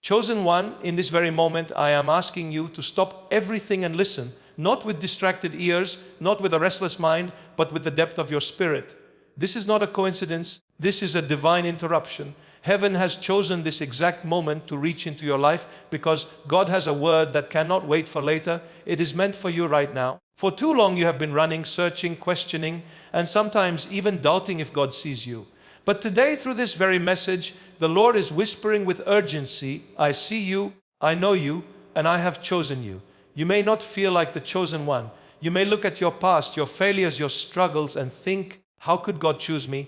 Chosen one, in this very moment, I am asking you to stop everything and listen, not with distracted ears, not with a restless mind, but with the depth of your spirit. This is not a coincidence. This is a divine interruption. Heaven has chosen this exact moment to reach into your life because God has a word that cannot wait for later. It is meant for you right now. For too long you have been running, searching, questioning, and sometimes even doubting if God sees you. But today, through this very message, the Lord is whispering with urgency, I see you, I know you, and I have chosen you. You may not feel like the chosen one. You may look at your past, your failures, your struggles, and think, how could God choose me?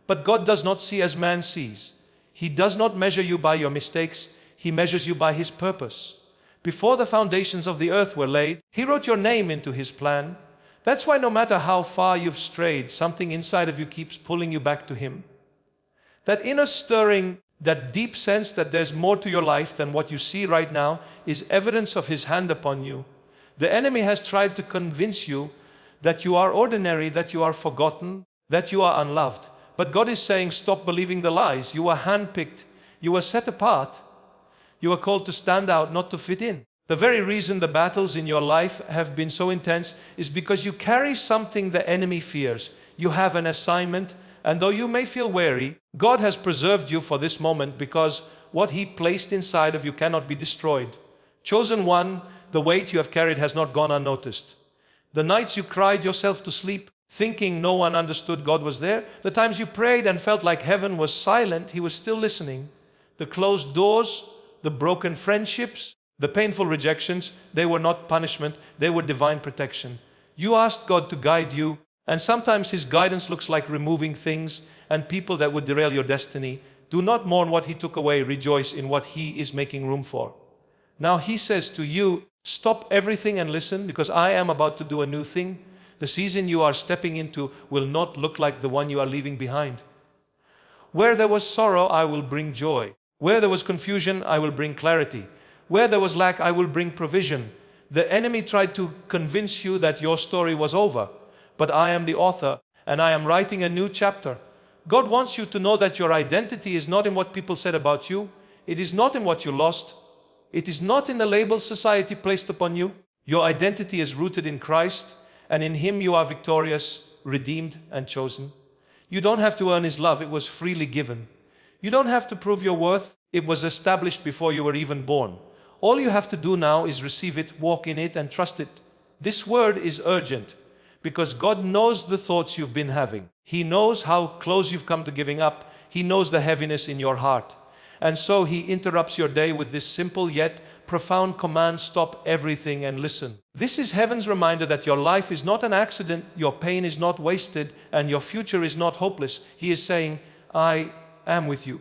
But God does not see as man sees. He does not measure you by your mistakes. He measures you by His purpose. Before the foundations of the earth were laid, He wrote your name into His plan. That's why no matter how far you've strayed, something inside of you keeps pulling you back to Him. That inner stirring, that deep sense that there's more to your life than what you see right now is evidence of His hand upon you. The enemy has tried to convince you that you are ordinary, that you are forgotten, that you are unloved. But God is saying, stop believing the lies. You are handpicked. You were set apart. You are called to stand out, not to fit in. The very reason the battles in your life have been so intense is because you carry something the enemy fears. You have an assignment, and though you may feel weary, God has preserved you for this moment because what He placed inside of you cannot be destroyed. Chosen one, the weight you have carried has not gone unnoticed. The nights you cried yourself to sleep, thinking no one understood God was there, the times you prayed and felt like heaven was silent, He was still listening. The closed doors, the broken friendships, the painful rejections, they were not punishment, they were divine protection. You asked God to guide you, and sometimes His guidance looks like removing things and people that would derail your destiny. Do not mourn what He took away, rejoice in what He is making room for. Now He says to you, stop everything and listen, because I am about to do a new thing. The season you are stepping into will not look like the one you are leaving behind. Where there was sorrow, I will bring joy. Where there was confusion, I will bring clarity. Where there was lack, I will bring provision. The enemy tried to convince you that your story was over, but I am the author, and I am writing a new chapter. God wants you to know that your identity is not in what people said about you. It is not in what you lost. It is not in the labels society placed upon you. Your identity is rooted in Christ, and in Him you are victorious, redeemed, and chosen. You don't have to earn His love. It was freely given. You don't have to prove your worth. It was established before you were even born. All you have to do now is receive it, walk in it, and trust it. This word is urgent because God knows the thoughts you've been having. He knows how close you've come to giving up. He knows the heaviness in your heart. And so He interrupts your day with this simple yet profound command: stop everything and listen. This is heaven's reminder that your life is not an accident, your pain is not wasted, and your future is not hopeless. He is saying, I am with you.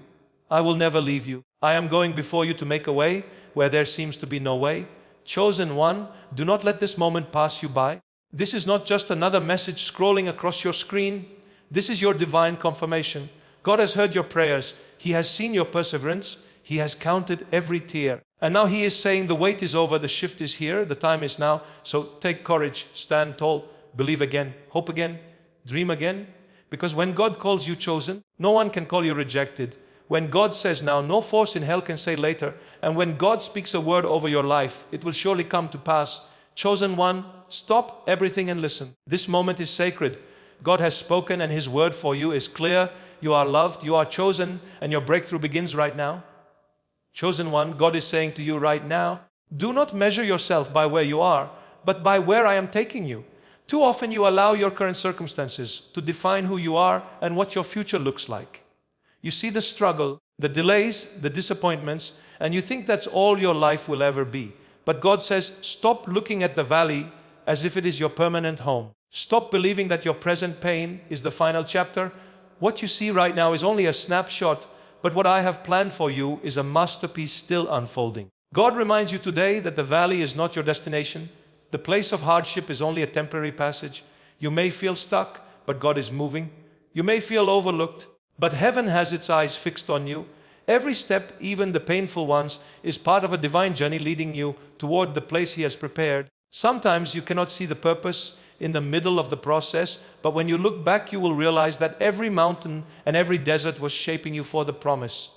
I will never leave you. I am going before you to make a way where there seems to be no way. Chosen one, do not let this moment pass you by. This is not just another message scrolling across your screen. This is your divine confirmation. God has heard your prayers. He has seen your perseverance. He has counted every tear. And now He is saying the wait is over, the shift is here, the time is now. So take courage, stand tall, believe again, hope again, dream again. Because when God calls you chosen, no one can call you rejected. When God says now, no force in hell can say later. And when God speaks a word over your life, it will surely come to pass. Chosen one, stop everything and listen. This moment is sacred. God has spoken and His word for you is clear. You are loved, you are chosen, and your breakthrough begins right now. Chosen one, God is saying to you right now, do not measure yourself by where you are, but by where I am taking you. Too often you allow your current circumstances to define who you are and what your future looks like. You see the struggle, the delays, the disappointments, and you think that's all your life will ever be. But God says, stop looking at the valley as if it is your permanent home. Stop believing that your present pain is the final chapter. What you see right now is only a snapshot, but what I have planned for you is a masterpiece still unfolding. God reminds you today that the valley is not your destination. The place of hardship is only a temporary passage. You may feel stuck, but God is moving. You may feel overlooked, but heaven has its eyes fixed on you. Every step, even the painful ones, is part of a divine journey leading you toward the place He has prepared. Sometimes you cannot see the purpose in the middle of the process, but when you look back, you will realize that every mountain and every desert was shaping you for the promise.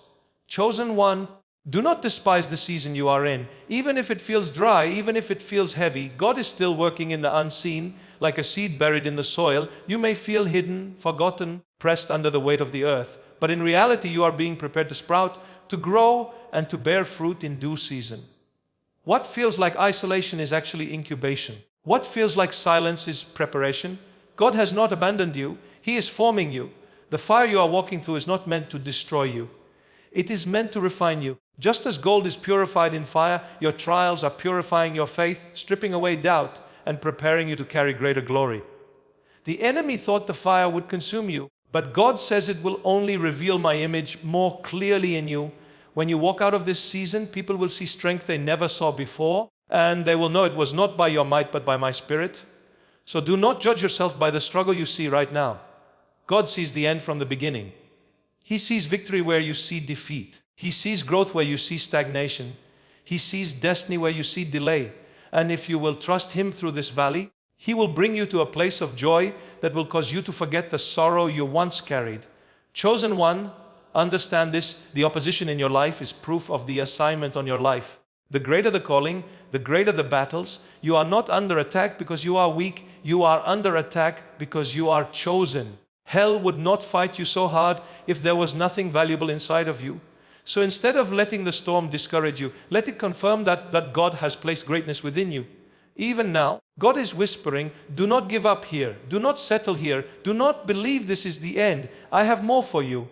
Chosen one, Do not despise the season you are in. Even if it feels dry, even if it feels heavy, God is still working in the unseen, like a seed buried in the soil. You may feel hidden, forgotten, pressed under the weight of the earth. But in reality, you are being prepared to sprout, to grow, and to bear fruit in due season. What feels like isolation is actually incubation. What feels like silence is preparation. God has not abandoned you. He is forming you. The fire you are walking through is not meant to destroy you. It is meant to refine you. Just as gold is purified in fire, your trials are purifying your faith, stripping away doubt, and preparing you to carry greater glory. The enemy thought the fire would consume you, but God says it will only reveal my image more clearly in you. When you walk out of this season, people will see strength they never saw before, and they will know it was not by your might but by my Spirit. So do not judge yourself by the struggle you see right now. God sees the end from the beginning. He sees victory where you see defeat. He sees growth where you see stagnation. He sees destiny where you see delay. And if you will trust Him through this valley, He will bring you to a place of joy that will cause you to forget the sorrow you once carried. Chosen one, understand this: the opposition in your life is proof of the assignment on your life. The greater the calling, the greater the battles. You are not under attack because you are weak. You are under attack because you are chosen. Hell would not fight you so hard if there was nothing valuable inside of you. So instead of letting the storm discourage you, let it confirm that God has placed greatness within you. Even now, God is whispering, do not give up here. Do not settle here. Do not believe this is the end. I have more for you.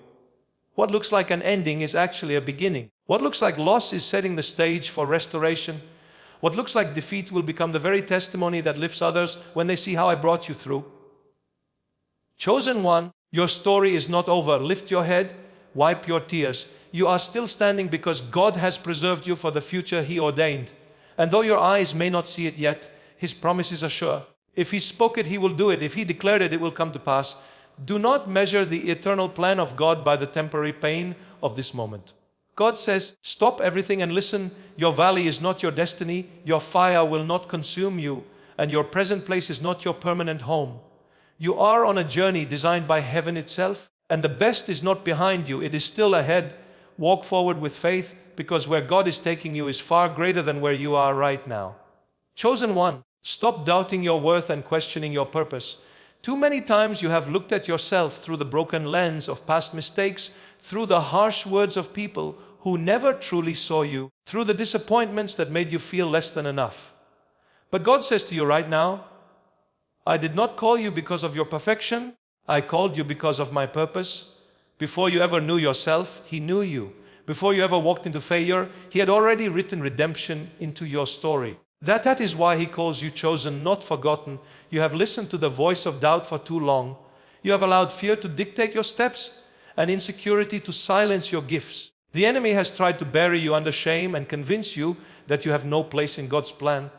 What looks like an ending is actually a beginning. What looks like loss is setting the stage for restoration. What looks like defeat will become the very testimony that lifts others when they see how I brought you through. Chosen one, your story is not over. Lift your head, wipe your tears. You are still standing because God has preserved you for the future He ordained. And though your eyes may not see it yet, His promises are sure. If He spoke it, He will do it. If He declared it, it will come to pass. Do not measure the eternal plan of God by the temporary pain of this moment. God says, stop everything and listen. Your valley is not your destiny. Your fire will not consume you. And your present place is not your permanent home. You are on a journey designed by heaven itself, and the best is not behind you. It is still ahead. Walk forward with faith, because where God is taking you is far greater than where you are right now. Chosen one, stop doubting your worth and questioning your purpose. Too many times you have looked at yourself through the broken lens of past mistakes, through the harsh words of people who never truly saw you, through the disappointments that made you feel less than enough. But God says to you right now, I did not call you because of your perfection. I called you because of my purpose. Before you ever knew yourself, He knew you. Before you ever walked into failure, He had already written redemption into your story. That is why He calls you chosen, not forgotten. You have listened to the voice of doubt for too long. You have allowed fear to dictate your steps and insecurity to silence your gifts. The enemy has tried to bury you under shame and convince you that you have no place in God's plan.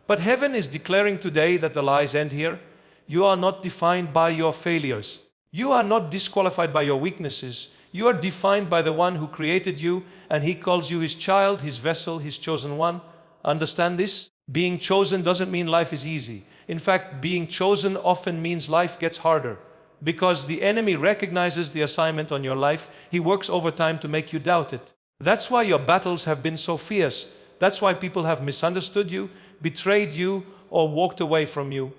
But heaven is declaring today that the lies end here. You are not defined by your failures. You are not disqualified by your weaknesses. You are defined by the one who created you, and He calls you His child, His vessel, His chosen one. Understand this? Being chosen doesn't mean life is easy. In fact, being chosen often means life gets harder. Because the enemy recognizes the assignment on your life, he works overtime to make you doubt it. That's why your battles have been so fierce. That's why people have misunderstood you, betrayed you, or walked away from you.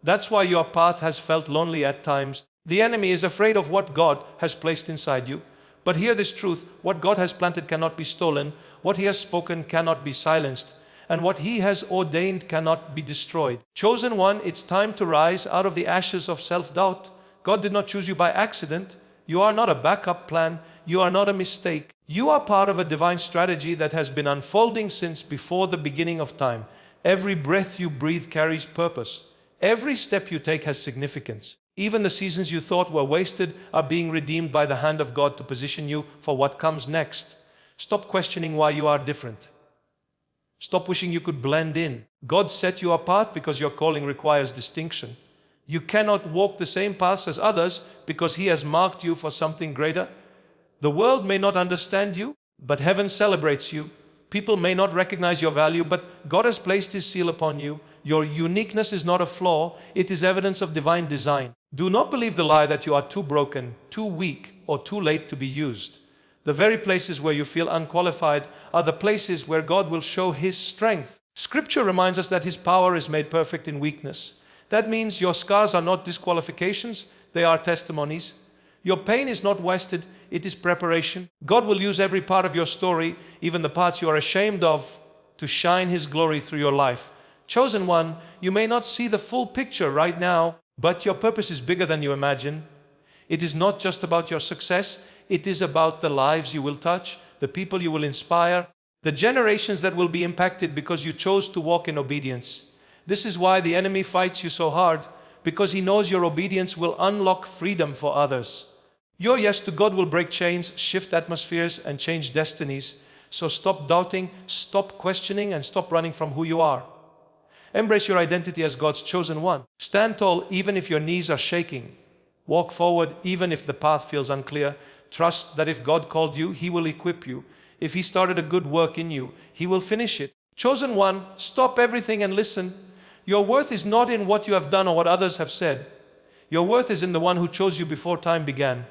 That's why your path has felt lonely at times. The enemy is afraid of what God has placed inside you. But hear this truth: what God has planted cannot be stolen, what He has spoken cannot be silenced, and what He has ordained cannot be destroyed. Chosen one, it's time to rise out of the ashes of self-doubt. God did not choose you by accident. You are not a backup plan. You are not a mistake. You are part of a divine strategy that has been unfolding since before the beginning of time. Every breath you breathe carries purpose. Every step you take has significance. Even the seasons you thought were wasted are being redeemed by the hand of God to position you for what comes next. Stop questioning why you are different. Stop wishing you could blend in. God set you apart because your calling requires distinction. You cannot walk the same paths as others because He has marked you for something greater. The world may not understand you, but heaven celebrates you. People may not recognize your value, but God has placed His seal upon you. Your uniqueness is not a flaw, it is evidence of divine design. Do not believe the lie that you are too broken, too weak, or too late to be used. The very places where you feel unqualified are the places where God will show His strength. Scripture reminds us that His power is made perfect in weakness. That means your scars are not disqualifications, they are testimonies. Your pain is not wasted, it is preparation. God will use every part of your story, even the parts you are ashamed of, to shine His glory through your life. Chosen one, you may not see the full picture right now, but your purpose is bigger than you imagine. It is not just about your success, it is about the lives you will touch, the people you will inspire, the generations that will be impacted because you chose to walk in obedience. This is why the enemy fights you so hard, because he knows your obedience will unlock freedom for others. Your yes to God will break chains, shift atmospheres, and change destinies. So stop doubting, stop questioning, and stop running from who you are. Embrace your identity as God's chosen one. Stand tall even if your knees are shaking. Walk forward even if the path feels unclear. Trust that if God called you, He will equip you. If He started a good work in you, He will finish it. Chosen one, stop everything and listen. Your worth is not in what you have done or what others have said. Your worth is in the one who chose you before time began.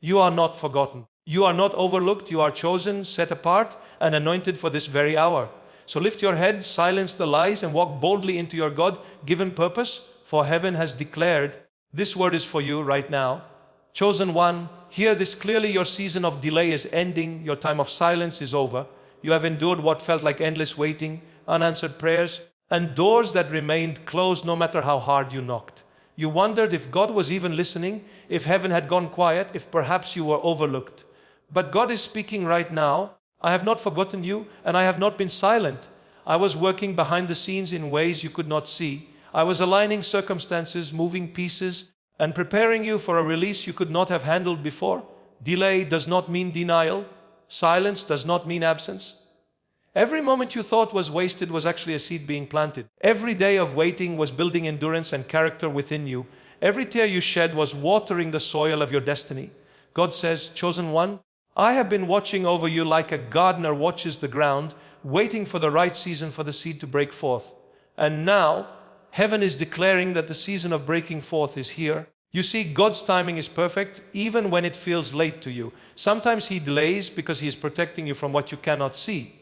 You are not forgotten. You are not overlooked. You are chosen, set apart, and anointed for this very hour. So lift your head, silence the lies, and walk boldly into your God-given purpose, for heaven has declared, this word is for you right now. Chosen one, hear this clearly. Your season of delay is ending. Your time of silence is over. You have endured what felt like endless waiting, unanswered prayers, and doors that remained closed no matter how hard you knocked. You wondered if God was even listening, if heaven had gone quiet, if perhaps you were overlooked. But God is speaking right now. I have not forgotten you, and I have not been silent. I was working behind the scenes in ways you could not see. I was aligning circumstances, moving pieces, and preparing you for a release you could not have handled before. Delay does not mean denial. Silence does not mean absence. Every moment you thought was wasted was actually a seed being planted. Every day of waiting was building endurance and character within you. Every tear you shed was watering the soil of your destiny. God says, chosen one, I have been watching over you like a gardener watches the ground, waiting for the right season for the seed to break forth. And now, heaven is declaring that the season of breaking forth is here. You see, God's timing is perfect, even when it feels late to you. Sometimes He delays because He is protecting you from what you cannot see.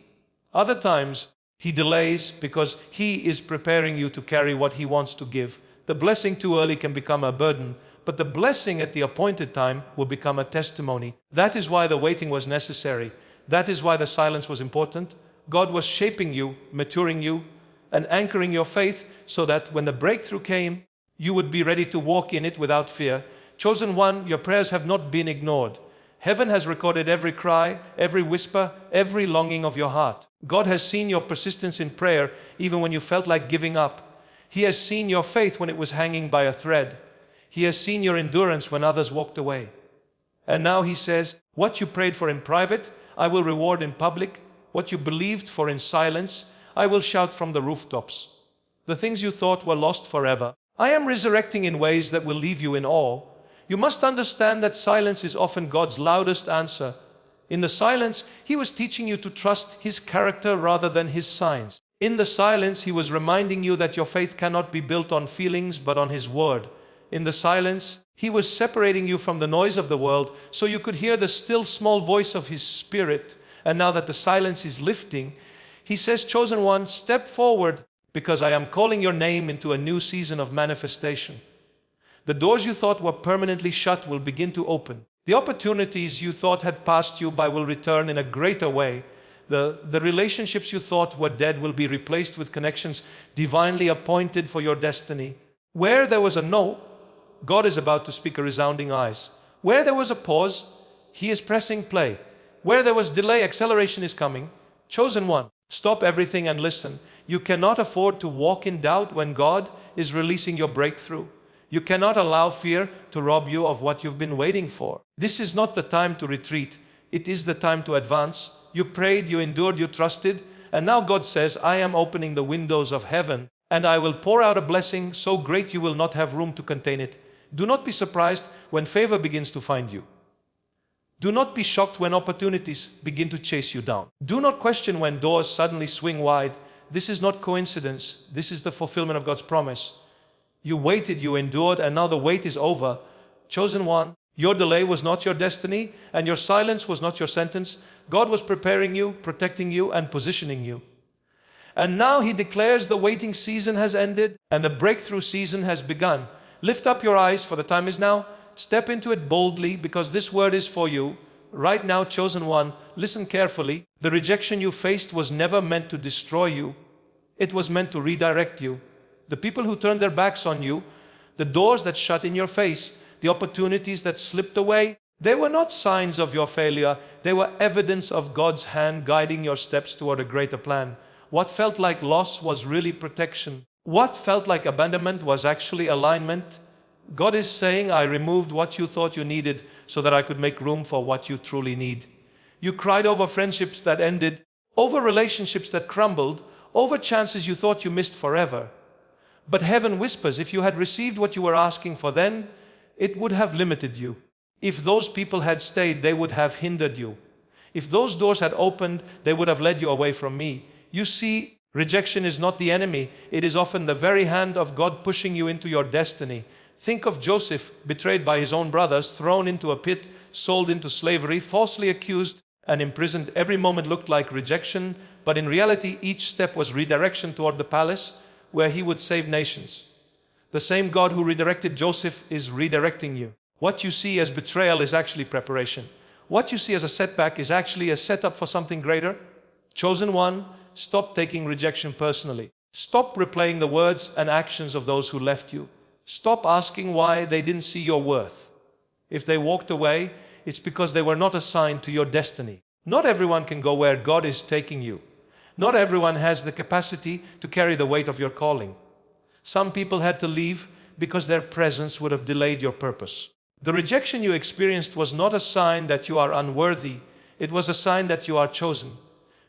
Other times, He delays because He is preparing you to carry what He wants to give. The blessing too early can become a burden, but the blessing at the appointed time will become a testimony. That is why the waiting was necessary. That is why the silence was important. God was shaping you, maturing you, and anchoring your faith so that when the breakthrough came, you would be ready to walk in it without fear. Chosen one, your prayers have not been ignored. Heaven has recorded every cry, every whisper, every longing of your heart. God has seen your persistence in prayer even when you felt like giving up. He has seen your faith when it was hanging by a thread. He has seen your endurance when others walked away. And now He says, what you prayed for in private, I will reward in public. What you believed for in silence, I will shout from the rooftops. The things you thought were lost forever, I am resurrecting in ways that will leave you in awe. You must understand that silence is often God's loudest answer. In the silence, He was teaching you to trust His character rather than His signs. In the silence, He was reminding you that your faith cannot be built on feelings but on His word. In the silence, He was separating you from the noise of the world so you could hear the still small voice of His Spirit. And now that the silence is lifting, He says, chosen one, step forward because I am calling your name into a new season of manifestation. The doors you thought were permanently shut will begin to open. The opportunities you thought had passed you by will return in a greater way. The relationships you thought were dead will be replaced with connections divinely appointed for your destiny. Where there was a no, God is about to speak a resounding yes. Where there was a pause, He is pressing play. Where there was delay, acceleration is coming. Chosen one, stop everything and listen. You cannot afford to walk in doubt when God is releasing your breakthrough. You cannot allow fear to rob you of what you've been waiting for. This is not the time to retreat. It is the time to advance. You prayed, you endured, you trusted, and now God says, I am opening the windows of heaven, and I will pour out a blessing so great you will not have room to contain it. Do not be surprised when favor begins to find you. Do not be shocked when opportunities begin to chase you down. Do not question when doors suddenly swing wide. This is not coincidence. This is the fulfillment of God's promise. You waited, you endured, and now the wait is over. Chosen one, Your delay was not your destiny, and your silence was not your sentence. God was preparing you, protecting you, and positioning you. And now He declares the waiting season has ended and the breakthrough season has begun. Lift up your eyes, for the time is now. Step into it boldly, because this word is for you. Right now, chosen one, listen carefully. The rejection you faced was never meant to destroy you. It was meant to redirect you. The people who turned their backs on you, the doors that shut in your face, the opportunities that slipped away, they were not signs of your failure. They were evidence of God's hand guiding your steps toward a greater plan. What felt like loss was really protection. What felt like abandonment was actually alignment. God is saying, I removed what you thought you needed so that I could make room for what you truly need. You cried over friendships that ended, over relationships that crumbled, over chances you thought you missed forever. But heaven whispers, if you had received what you were asking for then, it would have limited you. If those people had stayed, they would have hindered you. If those doors had opened, they would have led you away from me. You see, rejection is not the enemy. It is often the very hand of God pushing you into your destiny. Think of Joseph, betrayed by his own brothers, thrown into a pit, sold into slavery, falsely accused and imprisoned. Every moment looked like rejection, but in reality, each step was redirection toward the palace where he would save nations. The same God who redirected Joseph is redirecting you. What you see as betrayal is actually preparation. What you see as a setback is actually a setup for something greater. Chosen one, stop taking rejection personally. Stop replaying the words and actions of those who left you. Stop asking why they didn't see your worth. If they walked away, it's because they were not assigned to your destiny. Not everyone can go where God is taking you. Not everyone has the capacity to carry the weight of your calling. Some people had to leave because their presence would have delayed your purpose. The rejection you experienced was not a sign that you are unworthy. It was a sign that you are chosen.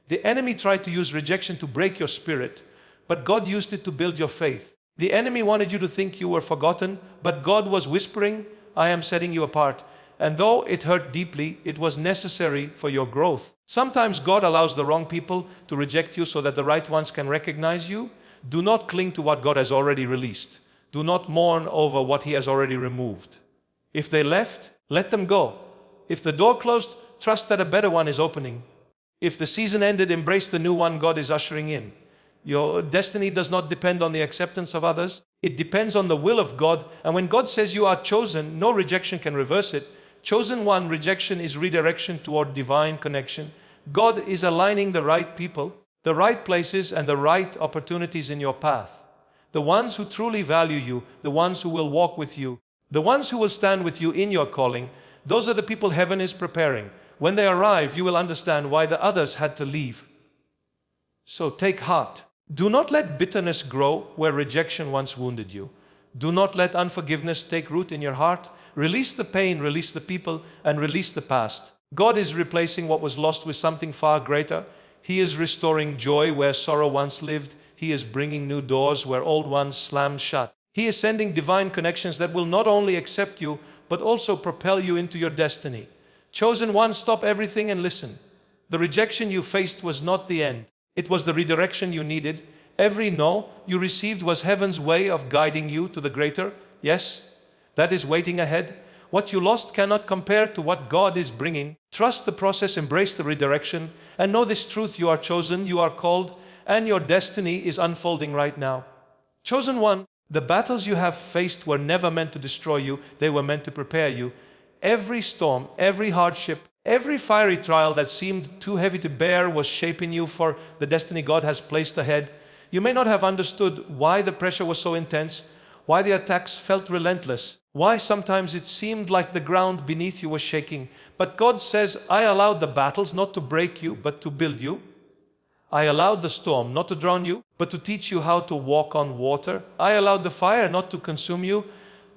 The enemy tried to use rejection to break your spirit, but God used it to build your faith. The enemy wanted you to think you were forgotten, but God was whispering, I am setting you apart. And though it hurt deeply, it was necessary for your growth. Sometimes God allows the wrong people to reject you so that the right ones can recognize you. Do not cling to what God has already released. Do not mourn over what He has already removed. If they left, let them go. If the door closed, trust that a better one is opening. If the season ended, embrace the new one God is ushering in. Your destiny does not depend on the acceptance of others. It depends on the will of God. And when God says you are chosen, no rejection can reverse it. Chosen one, rejection is redirection toward divine connection. God is aligning the right people, the right places, and the right opportunities in your path. The ones who truly value you, the ones who will walk with you, the ones who will stand with you in your calling, those are the people heaven is preparing. When they arrive, you will understand why the others had to leave. So take heart. Do not let bitterness grow where rejection once wounded you. Do not let unforgiveness take root in your heart. Release the pain, release the people, and release the past. God is replacing what was lost with something far greater. He is restoring joy where sorrow once lived. He is bringing new doors where old ones slammed shut. He is sending divine connections that will not only accept you, but also propel you into your destiny. Chosen one, stop everything and listen. The rejection you faced was not the end. It was the redirection you needed. Every no you received was heaven's way of guiding you to the greater. Yes, that is waiting ahead. What you lost cannot compare to what God is bringing. Trust the process, embrace the redirection, and know this truth: you are chosen, you are called, and your destiny is unfolding right now. Chosen one, the battles you have faced were never meant to destroy you. They were meant to prepare you. Every storm, every hardship, every fiery trial that seemed too heavy to bear was shaping you for the destiny God has placed ahead. You may not have understood why the pressure was so intense, why the attacks felt relentless, why sometimes it seemed like the ground beneath you was shaking. But God says, I allowed the battles not to break you, but to build you. I allowed the storm not to drown you, but to teach you how to walk on water. I allowed the fire not to consume you,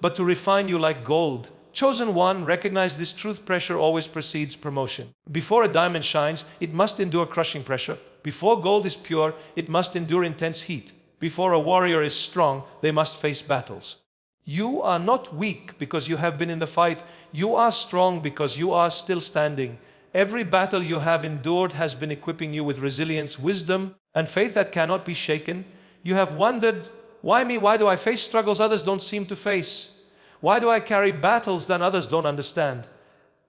but to refine you like gold. Chosen one, recognize this truth: pressure always precedes promotion. Before a diamond shines, it must endure crushing pressure. Before gold is pure, it must endure intense heat. Before a warrior is strong, they must face battles. You are not weak because you have been in the fight. You are strong because you are still standing. Every battle you have endured has been equipping you with resilience, wisdom, and faith that cannot be shaken. You have wondered, why me? Why do I face struggles others don't seem to face? Why do I carry battles that others don't understand?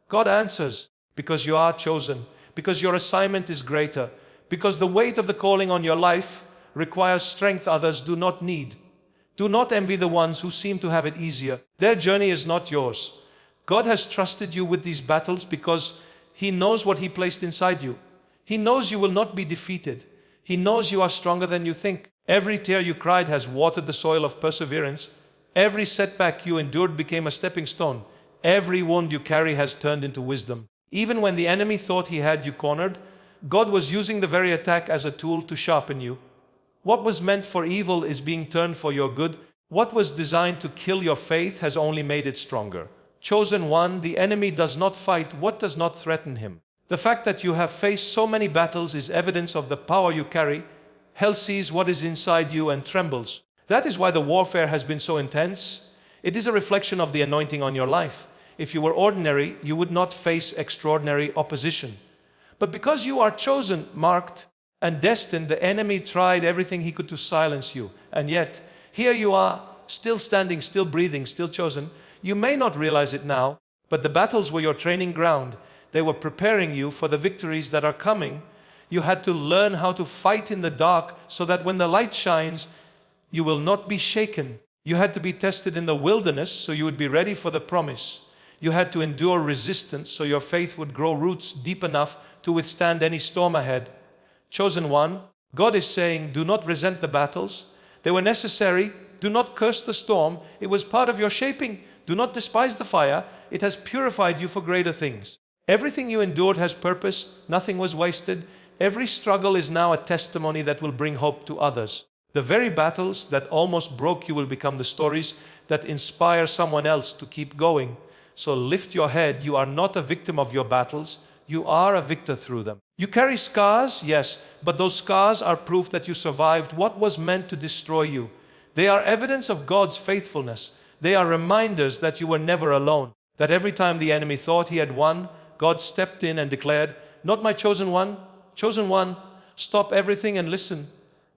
God answers, because you are chosen, because your assignment is greater, because the weight of the calling on your life requires strength others do not need. Do not envy the ones who seem to have it easier. Their journey is not yours. God has trusted you with these battles because He knows what He placed inside you. He knows you will not be defeated. He knows you are stronger than you think. Every tear you cried has watered the soil of perseverance. Every setback you endured became a stepping stone. Every wound you carry has turned into wisdom. Even when the enemy thought he had you cornered, God was using the very attack as a tool to sharpen you. What was meant for evil is being turned for your good. What was designed to kill your faith has only made it stronger. Chosen one, the enemy does not fight what does not threaten him. The fact that you have faced so many battles is evidence of the power you carry. Hell sees what is inside you and trembles. That is why the warfare has been so intense. It is a reflection of the anointing on your life. If you were ordinary, you would not face extraordinary opposition. But because you are chosen, marked, and destined, the enemy tried everything he could to silence you. And yet, here you are, still standing, still breathing, still chosen. You may not realize it now, but the battles were your training ground. They were preparing you for the victories that are coming. You had to learn how to fight in the dark so that when the light shines, you will not be shaken. You had to be tested in the wilderness so you would be ready for the promise. You had to endure resistance so your faith would grow roots deep enough to withstand any storm ahead. Chosen one, God is saying, do not resent the battles. They were necessary. Do not curse the storm. It was part of your shaping. Do not despise the fire. It has purified you for greater things. Everything you endured has purpose. Nothing was wasted. Every struggle is now a testimony that will bring hope to others. The very battles that almost broke you will become the stories that inspire someone else to keep going. So lift your head. You are not a victim of your battles. You are a victor through them. You carry scars, yes, but those scars are proof that you survived what was meant to destroy you. They are evidence of God's faithfulness. They are reminders that you were never alone. That every time the enemy thought he had won, God stepped in and declared, not my chosen one, stop everything and listen.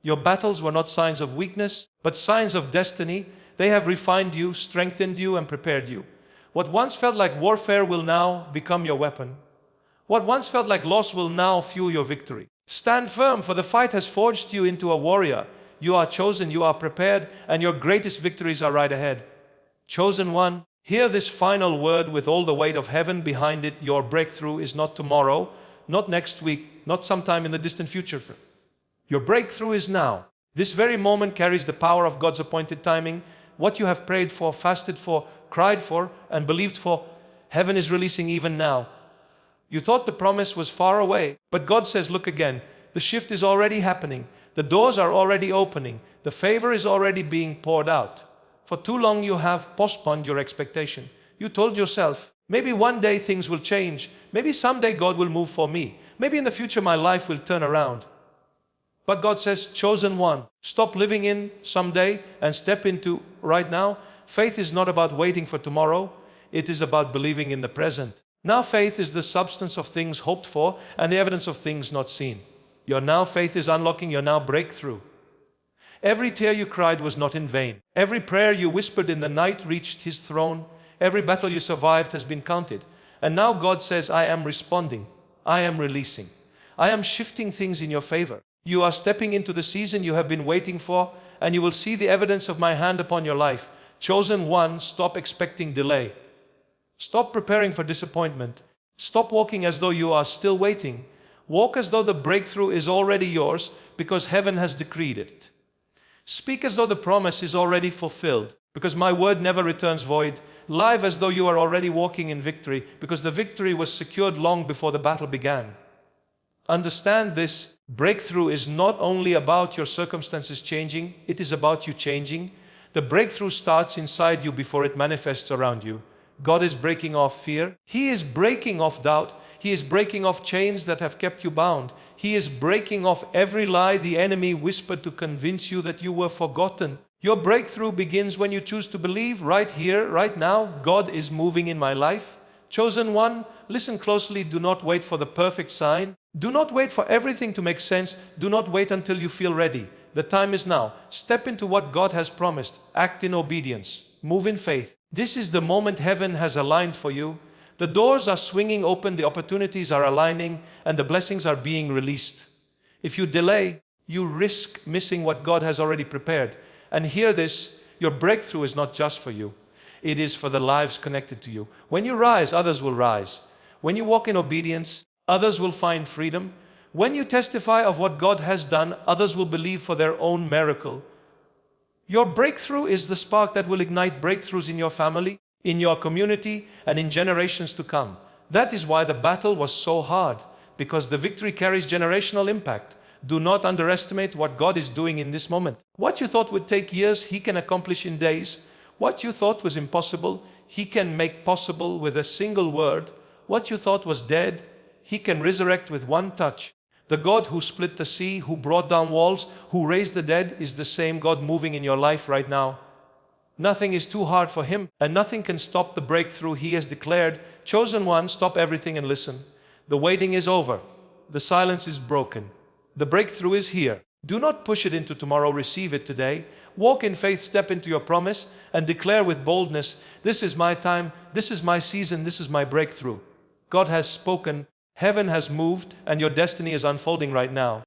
Your battles were not signs of weakness, but signs of destiny. They have refined you, strengthened you, and prepared you. What once felt like warfare will now become your weapon. What once felt like loss will now fuel your victory. Stand firm, for the fight has forged you into a warrior. You are chosen, you are prepared, and your greatest victories are right ahead. Chosen one, hear this final word with all the weight of heaven behind it. Your breakthrough is not tomorrow, not next week, not sometime in the distant future. Your breakthrough is now. This very moment carries the power of God's appointed timing. What you have prayed for, fasted for, cried for, and believed for, heaven is releasing even now. You thought the promise was far away, but God says, look again. The shift is already happening. The doors are already opening. The favor is already being poured out. For too long you have postponed your expectation. You told yourself, maybe one day things will change. Maybe someday God will move for me. Maybe in the future my life will turn around. But God says, chosen one, stop living in someday and step into right now. Faith is not about waiting for tomorrow. It is about believing in the present. Now faith is the substance of things hoped for and the evidence of things not seen. Your now faith is unlocking your now breakthrough. Every tear you cried was not in vain. Every prayer you whispered in the night reached His throne. Every battle you survived has been counted. And now God says, I am responding. I am releasing. I am shifting things in your favor. You are stepping into the season you have been waiting for, and you will see the evidence of my hand upon your life. Chosen one, stop expecting delay. Stop preparing for disappointment. Stop walking as though you are still waiting. Walk as though the breakthrough is already yours because heaven has decreed it. Speak as though the promise is already fulfilled because my word never returns void. Live as though you are already walking in victory because the victory was secured long before the battle began. Understand this. Breakthrough is not only about your circumstances changing, it is about you changing. The breakthrough starts inside you before it manifests around you. God is breaking off fear. He is breaking off doubt. He is breaking off chains that have kept you bound. He is breaking off every lie the enemy whispered to convince you that you were forgotten. Your breakthrough begins when you choose to believe right here, right now. God is moving in my life. Chosen one, listen closely. Do not wait for the perfect sign. Do not wait for everything to make sense. Do not wait until you feel ready. The time is now. Step into what God has promised. Act in obedience. Move in faith. This is the moment heaven has aligned for you. The doors are swinging open, the opportunities are aligning, and the blessings are being released. If you delay, you risk missing what God has already prepared. And hear this, your breakthrough is not just for you. It is for the lives connected to you. When you rise, others will rise. When you walk in obedience, others will find freedom. When you testify of what God has done, others will believe for their own miracle. Your breakthrough is the spark that will ignite breakthroughs in your family, in your community, and in generations to come. That is why the battle was so hard, because the victory carries generational impact. Do not underestimate what God is doing in this moment. What you thought would take years, He can accomplish in days. What you thought was impossible, He can make possible with a single word. What you thought was dead, He can resurrect with one touch. The God who split the sea, who brought down walls, who raised the dead, is the same God moving in your life right now. Nothing is too hard for Him, and nothing can stop the breakthrough He has declared. Chosen one, stop everything and listen. The waiting is over. The silence is broken. The breakthrough is here. Do not push it into tomorrow, receive it today. Walk in faith, step into your promise, and declare with boldness, this is my time, this is my season, this is my breakthrough. God has spoken, heaven has moved, and your destiny is unfolding right now.